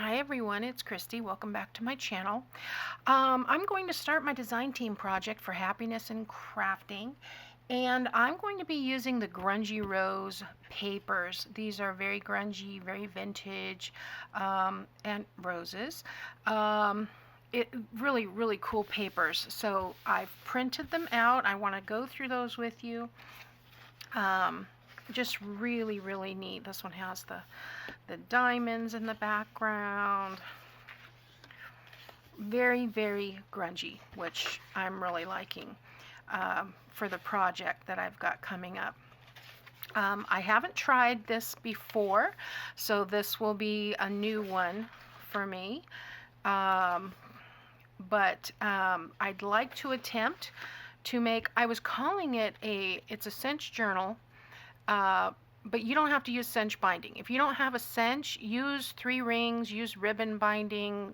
Hi everyone, it's Kristi. Welcome back to my channel. I'm going to start my design team project for happiness and crafting, and I'm going to be using the Grungy Rose Papers. These are very grungy, very vintage, and roses. Really cool papers. So I've printed them out. I want to go through those with you. Just really neat. This one has the diamonds in the background. Very grungy, which I'm really liking for the project that I've got coming up. I haven't tried this before, so this will be a new one for me. But I'd like to attempt to make, I was calling it it's a cinch journal, but you don't have to use cinch binding. If you don't have a cinch, use 3 rings, use ribbon binding,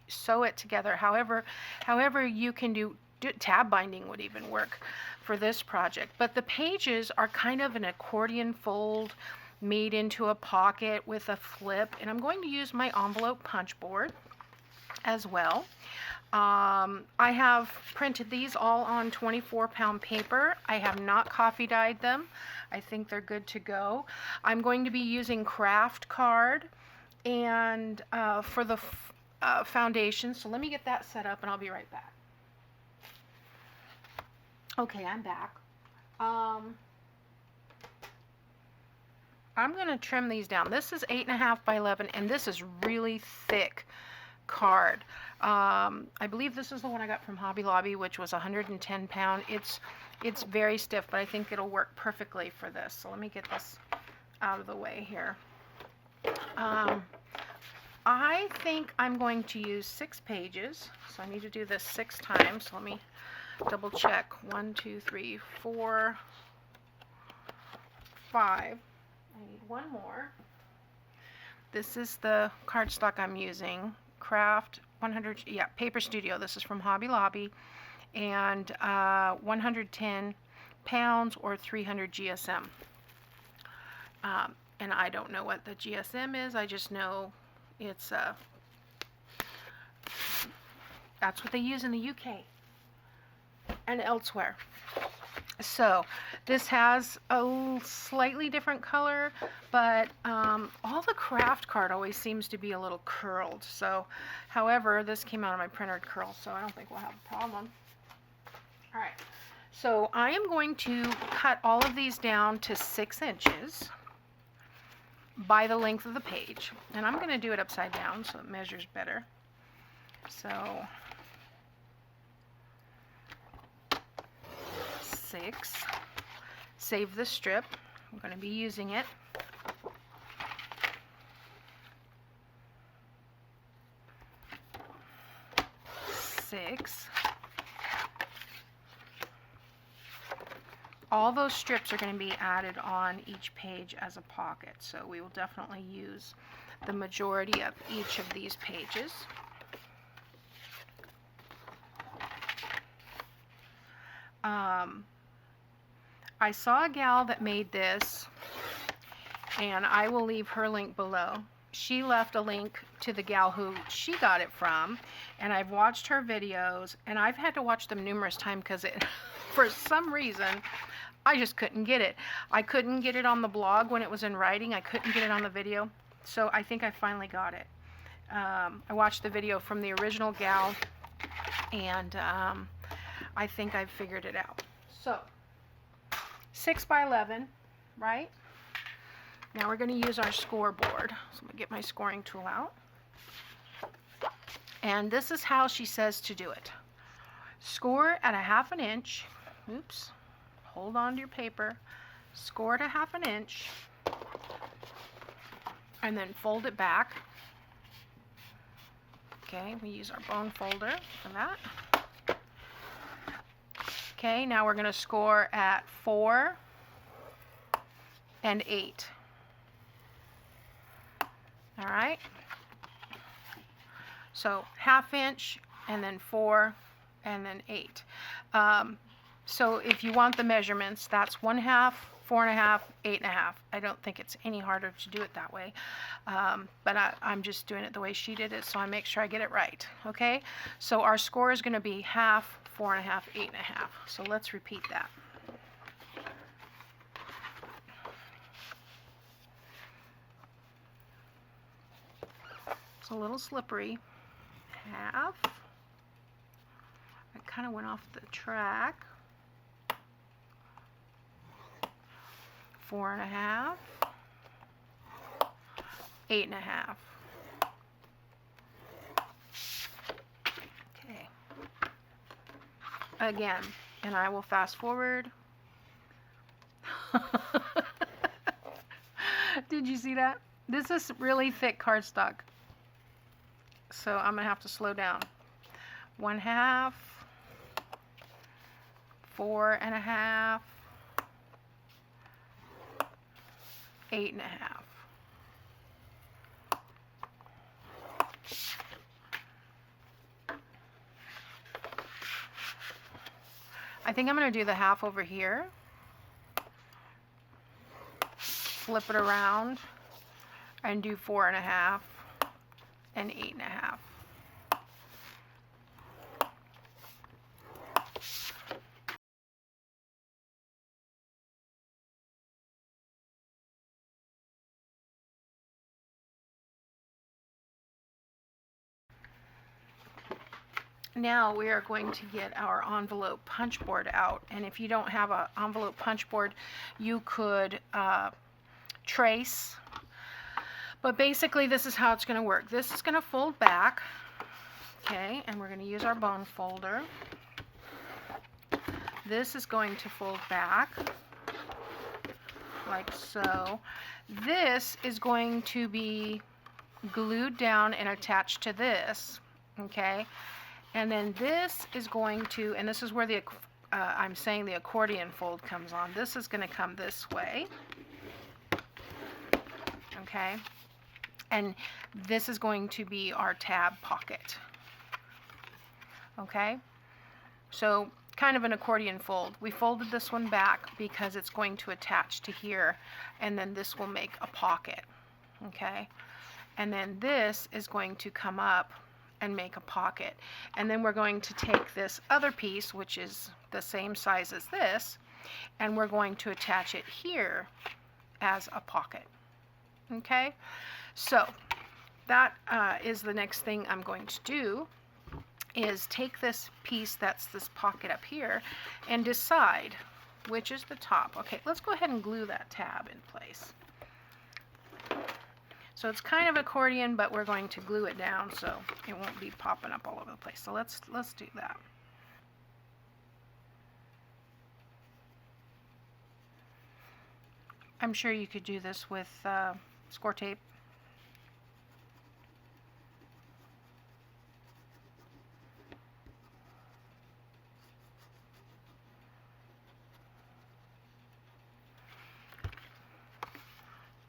sew it together. However you can do tab binding would even work for this project. But the pages are kind of an accordion fold made into a pocket with a flip, and I'm going to use my envelope punch board as well. I have printed these all on 24-pound paper. I have not coffee dyed them. I think they're good to go. I'm going to be using craft card and for the foundation. So let me get that set up and I'll be right back. Okay, I'm back. I'm going to trim these down. This is 8.5 by 11, and this is really thick card. I believe this is the one I got from Hobby Lobby, which was 110 pound. It's very stiff, but I think it'll work perfectly for this. So let me get this out of the way here. I think I'm going to use 6 pages, so I need to do this 6 times. So let me double check. 1, 2, 3, 4, 5. I need one more. This is the cardstock I'm using. Craft 100, Paper Studio. This is from Hobby Lobby, and 110 pounds or 300 GSM. And I don't know what the GSM is. I just know it's that's what they use in the UK and elsewhere. So this has a slightly different color, but all the craft card always seems to be a little curled. So, however, this came out of my printer curl, so I don't think we'll have a problem. All right, so I am going to cut all of these down to 6 inches by the length of the page, and I'm going to do it upside down so it measures better. So 6. Save the strip. I'm going to be using it. 6. All those strips are going to be added on each page as a pocket, so we will definitely use the majority of each of these pages. I saw a gal that made this, and I will leave her link below. She left a link to the gal who she got it from, and I've watched her videos, and I've had to watch them numerous times because for some reason I just couldn't get it. I couldn't get it on the blog when it was in writing. I couldn't get it on the video, so I think I finally got it. I watched the video from the original gal, and I think I've figured it out. So 6 by 11, right? Now we're going to use our scoreboard. So I'm going to get my scoring tool out. And this is how she says to do it. Score at 1/2 inch. Oops. Hold on to your paper. Score at 1/2 inch. And then fold it back. Okay, we use our bone folder for that. Okay, now we're going to score at 4 and 8. All right. So 1/2 inch, and then 4, and then 8. So if you want the measurements, that's 1/2 4.5, 8.5. I don't think it's any harder to do it that way, but I'm just doing it the way she did it, so I make sure I get it right. Okay, so our score is going to be half, 4.5, 8.5. So let's repeat that. It's a little slippery. Half. I kind of went off the track. 4.5. 8.5. Okay. Again, and I will fast forward. Did you see that? This is really thick cardstock, so I'm gonna have to slow down. 1/2, 4.5, 8.5. I think I'm going to do the half over here, flip it around, and do 4.5 and 8.5. Now we are going to get our envelope punch board out, and if you don't have an envelope punch board, you could trace, but basically this is how it's going to work. This is going to fold back, okay, and we're going to use our bone folder. This is going to fold back like so. This is going to be glued down and attached to this, okay. And then this is going to, and this is where the I'm saying the accordion fold comes on. This is going to come this way, okay, and this is going to be our tab pocket, okay. So kind of an accordion fold. We folded this one back because it's going to attach to here, and then this will make a pocket, okay, and then this is going to come up and make a pocket, and then we're going to take this other piece, which is the same size as this, and we're going to attach it here as a pocket, okay. So that is the next thing I'm going to do, is take this piece that's this pocket up here and decide which is the top. Okay, let's go ahead and glue that tab in place. So it's kind of accordion, but we're going to glue it down so it won't be popping up all over the place. So let's do that. I'm sure you could do this with score tape.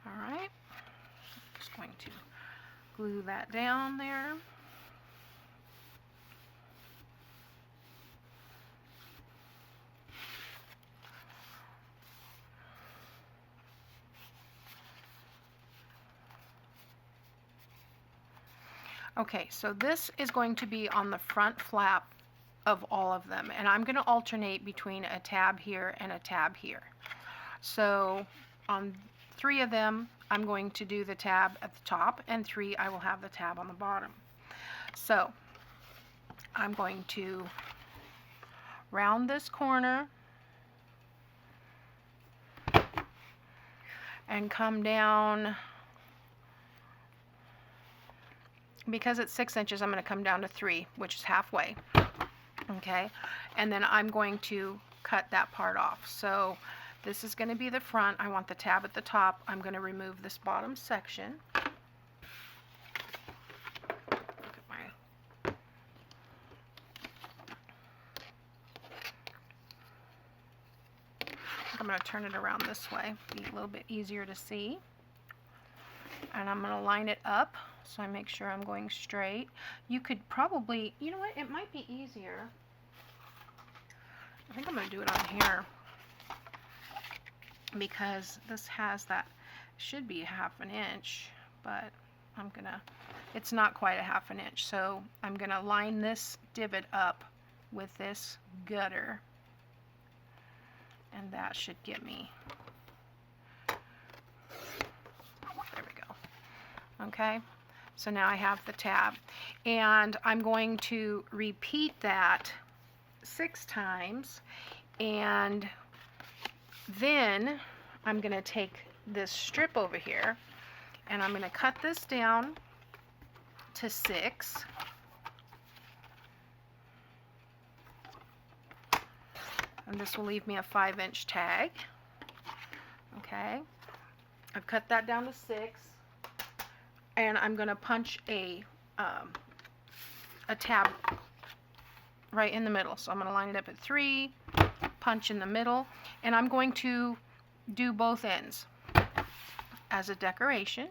All right. Going to glue that down there. Okay, so this is going to be on the front flap of all of them, and I'm going to alternate between a tab here and a tab here. So on 3 of them, I'm going to do the tab at the top, and 3 I will have the tab on the bottom. So I'm going to round this corner and come down. Because it's 6 inches, I'm going to come down to 3, which is halfway, okay, and then I'm going to cut that part off. So this is going to be the front. I want the tab at the top. I'm going to remove this bottom section. Look at my... I'm going to turn it around this way, be a little bit easier to see. And I'm going to line it up so I make sure I'm going straight. You could probably, you know what, it might be easier. I think I'm going to do it on here. because this has that, should be 1/2 inch, but it's not quite 1/2 inch. So I'm gonna line this divot up with this gutter, and that should get me, there we go. Okay, so now I have the tab, and I'm going to repeat that 6 times, and then I'm going to take this strip over here and I'm going to cut this down to 6. And this will leave me a 5-inch tag. Okay, I've cut that down to 6, and I'm going to punch a tab right in the middle. So I'm going to line it up at 3, punch in the middle, and I'm going to do both ends as a decoration,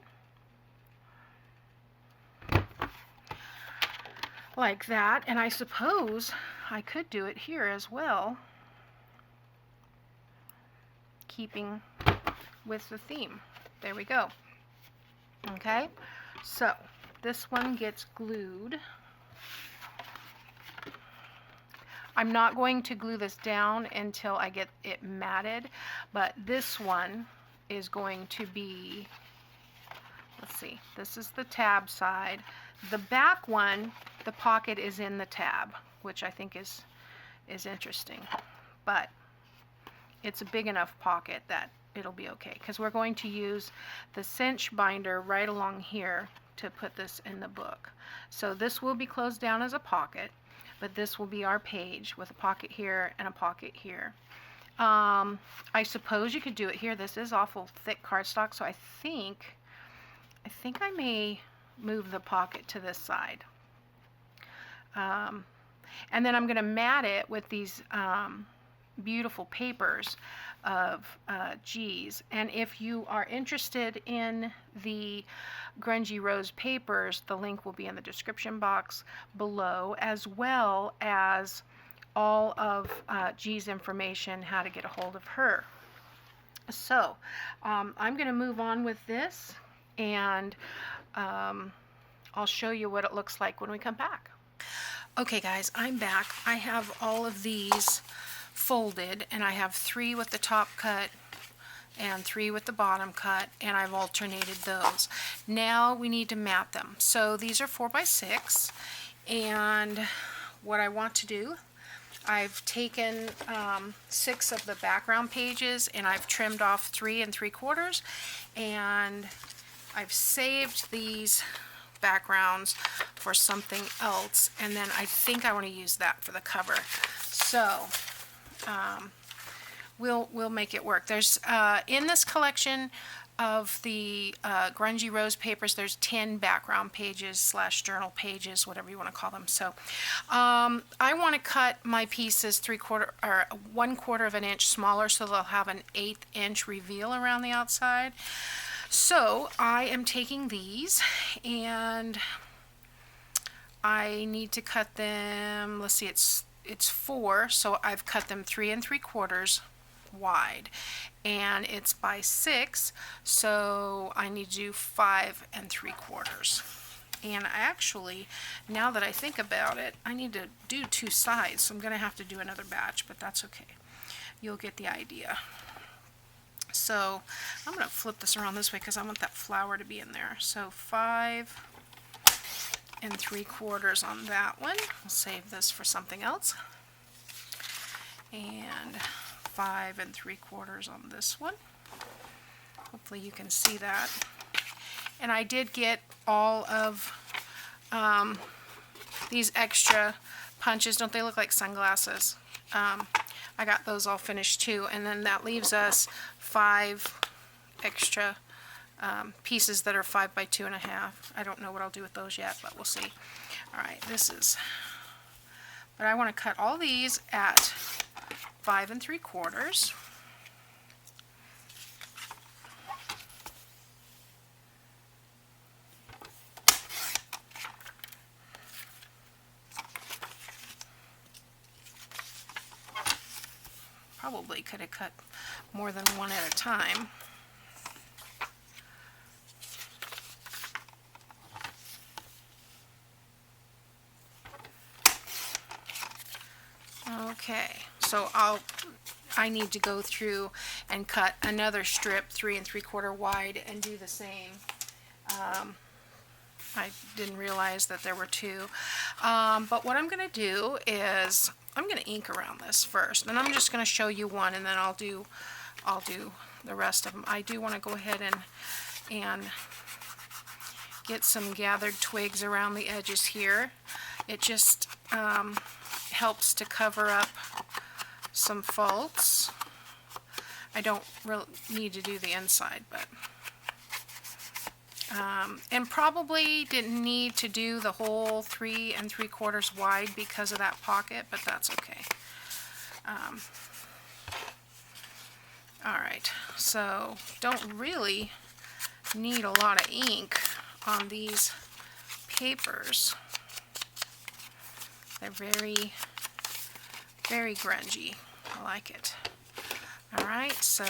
like that. And I suppose I could do it here as well, keeping with the theme. There we go. Okay, so this one gets glued. I'm not going to glue this down until I get it matted, but this one is going to be, let's see, this is the tab side. The back one, the pocket is in the tab, which I think is interesting, but it's a big enough pocket that it'll be okay, because we're going to use the cinch binder right along here to put this in the book. So this will be closed down as a pocket, but this will be our page with a pocket here and a pocket here. I suppose you could do it here. This is awful thick cardstock, so I think I may move the pocket to this side. And then I'm going to mat it with these beautiful papers of Gi's. And if you are interested in the Grungy Rose Papers, the link will be in the description box below, as well as all of Gi's information, how to get a hold of her. So I'm going to move on with this, and I'll show you what it looks like when we come back. Okay guys, I'm back. I have all of these folded, and I have 3 with the top cut and 3 with the bottom cut, and I've alternated those. Now we need to mat them. So these are 4x6, and what I want to do, I've taken 6 of the background pages, and I've trimmed off 3 3/4, and I've saved these backgrounds for something else, and then I think I want to use that for the cover. So we'll make it work. There's in this collection of the Grungy Rose Papers, there's 10 background pages / journal pages, whatever you want to call them. So I want to cut my pieces 3/4 or 1/4 of an inch smaller, so they'll have an 1/8 inch reveal around the outside. So I am taking these, and I need to cut them, let's see, it's 4, so I've cut them 3 3/4 wide, and it's by 6, so I need to do 5 3/4. And actually, now that I think about it, I need to do 2 sides, so I'm going to have to do another batch, but that's okay. You'll get the idea. So I'm going to flip this around this way because I want that flower to be in there. So 5 3/4 on that one. I'll save this for something else. And 5 3/4 on this one. Hopefully you can see that. And I did get all of these extra punches. Don't they look like sunglasses? I got those all finished too, and then that leaves us 5 extra pieces that are 5 by 2.5. I don't know what I'll do with those yet, but we'll see. Alright, but I want to cut all these at 5 3/4. probably could have cut more than one at a time. Okay, so I need to go through and cut another strip 3 3/4 wide and do the same. I didn't realize that there were two. But what I'm going to do is I'm going to ink around this first, and I'm just going to show you one, and then I'll do the rest of them. I do want to go ahead and get some gathered twigs around the edges here. It just helps to cover up some faults. I don't really need to do the inside, but and probably didn't need to do the whole 3 3/4 wide because of that pocket, but that's okay. Alright, so don't really need a lot of ink on these papers. They're very, very grungy. I like it. Alright, so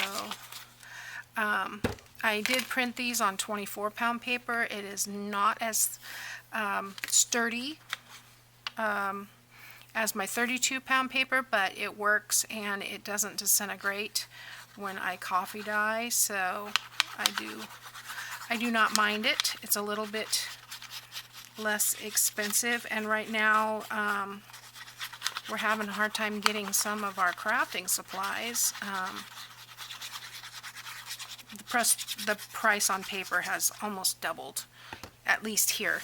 I did print these on 24-pound paper. It is not as sturdy as my 32-pound paper, but it works and it doesn't disintegrate when I coffee dye, so I do not mind it. It's a little bit less expensive, and right now we're having a hard time getting some of our crafting supplies. The price on paper has almost doubled, at least here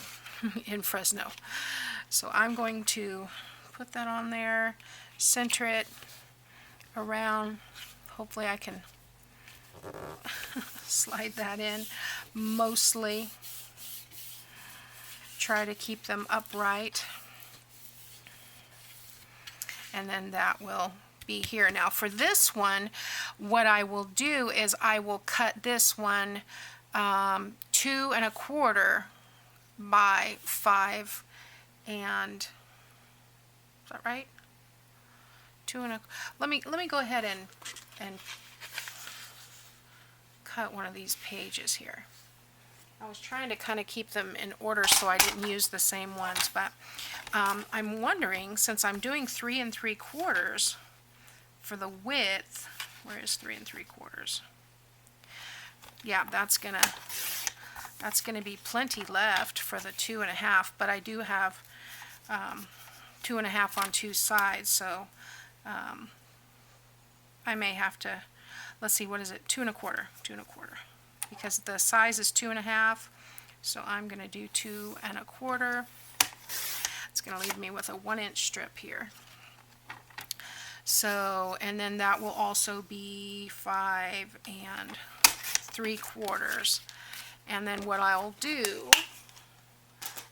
in Fresno. So I'm going to put that on there, center it around. Hopefully I can slide that in. Mostly try to keep them upright, and then that will be here. Now for this one, what I will do is I will cut this one 2 1/4 by 5 and, is that right? 2 1/4. Let me go ahead and cut one of these pages here. I was trying to kind of keep them in order so I didn't use the same ones, but I'm wondering, since I'm doing 3 3/4 for the width, where is 3 3/4? Yeah, that's gonna be plenty left for the 2 1/2, but I do have 2 1/2 on 2 sides, so I may have to, let's see, what is it, 2 1/4, 2 1/4, because the size is 2 1/2, so I'm gonna do 2 1/4. It's gonna leave me with a 1-inch strip here. So, and then that will also be 5 3/4. And then what I'll do,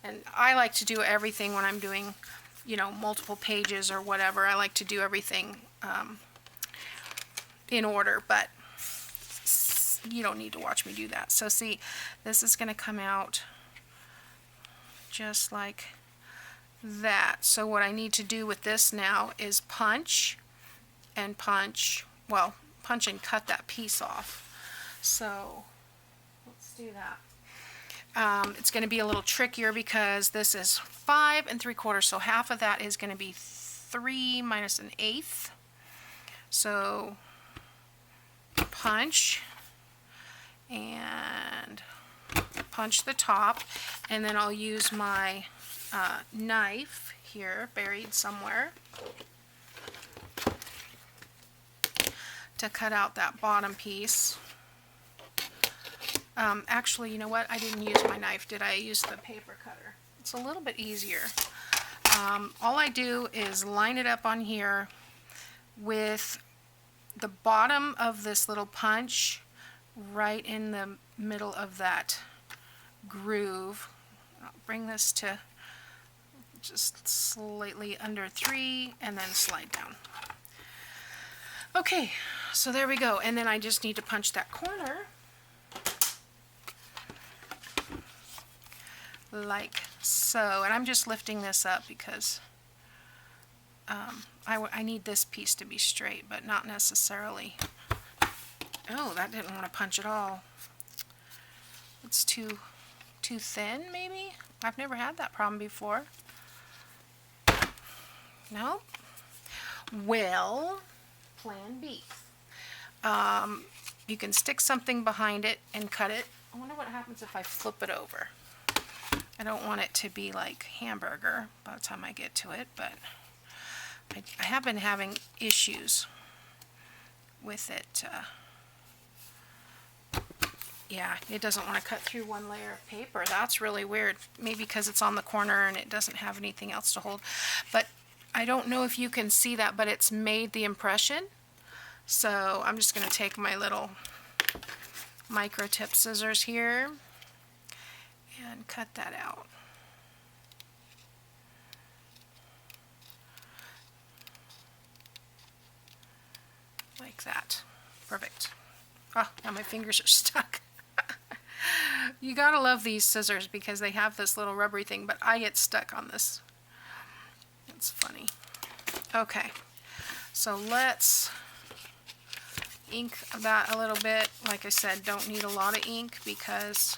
and I like to do everything when I'm doing, you know, multiple pages or whatever. I like to do everything in order, but you don't need to watch me do that. So see, this is going to come out just like that. So what I need to do with this now is punch and punch, well, punch and cut that piece off. So let's do that. It's going to be a little trickier because this is 5 3/4, so half of that is going to be 3 minus 1/8. So punch and punch the top, and then I'll use my knife here, buried somewhere, to cut out that bottom piece. Actually, you know what? I didn't use my knife, did I? Use the paper cutter. It's a little bit easier. All I do is line it up on here with the bottom of this little punch right in the middle of that groove. I'll bring this to just slightly under 3 and then slide down. Okay, so there we go. And then I just need to punch that corner like so. And I'm just lifting this up because I need this piece to be straight, but not necessarily. Oh, that didn't want to punch at all. It's too thin, maybe? I've never had that problem before. No? Well, plan B. You can stick something behind it and cut it. I wonder what happens if I flip it over. I don't want it to be like hamburger by the time I get to it, but I have been having issues with it. Yeah, it doesn't want to cut through one layer of paper. That's really weird. Maybe because it's on the corner and it doesn't have anything else to hold. But I don't know if you can see that, but it's made the impression. So I'm just going to take my little micro tip scissors here and cut that out. Like that. Perfect. Oh, now my fingers are stuck. You gotta love these scissors because they have this little rubbery thing, but I get stuck on this. It's funny. Okay, so let's ink that a little bit. Like I said, don't need a lot of ink because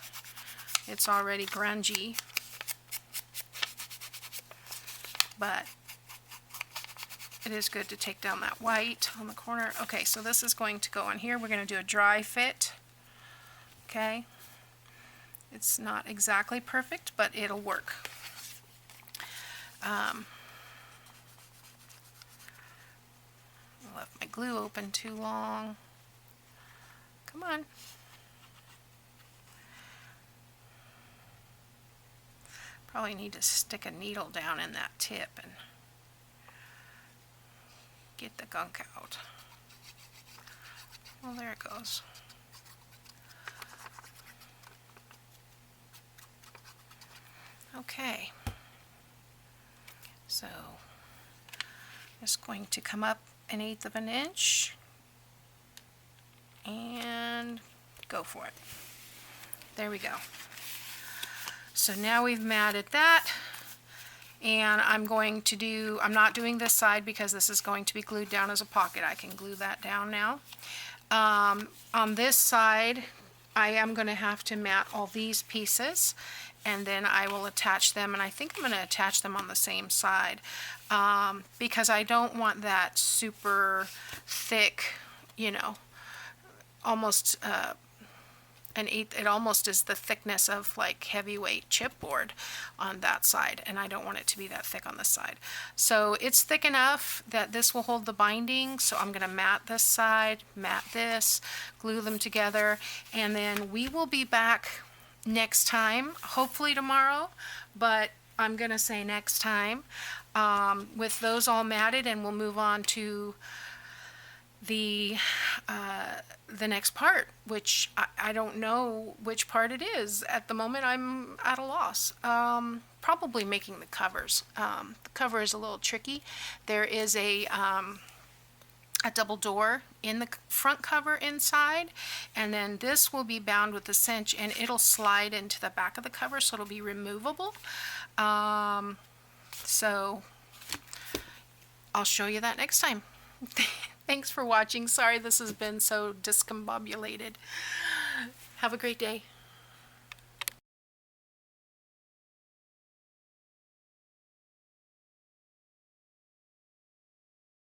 it's already grungy. But it is good to take down that white on the corner. Okay, so this is going to go on here. We're going to do a dry fit. Okay. It's not exactly perfect, but it'll work. I left my glue open too long. Come on. Probably need to stick a needle down in that tip and get the gunk out. Well, there it goes. Okay, so just going to come up 1/8 of an inch and go for it. There we go. So now we've matted that, and I'm not doing this side because this is going to be glued down as a pocket. I can glue that down now. On this side, I am going to have to mat all these pieces, and then I will attach them, and I think I'm going to attach them on the same side because I don't want that super thick, you know, almost it almost is the thickness of like heavyweight chipboard on that side, and I don't want it to be that thick on this side. So it's thick enough that this will hold the binding, so I'm going to mat this side, mat this, glue them together, and then we will be back next time, hopefully tomorrow, but I'm going to say next time, with those all matted, and we'll move on to the next part, which I don't know which part it is. At the moment, I'm at a loss. Probably making the covers. The cover is a little tricky. There is a double door in the front cover inside, and then this will be bound with the cinch, and it'll slide into the back of the cover, so it'll be removable. So I'll show you that next time. Thanks for watching. Sorry this has been so discombobulated. Have a great day.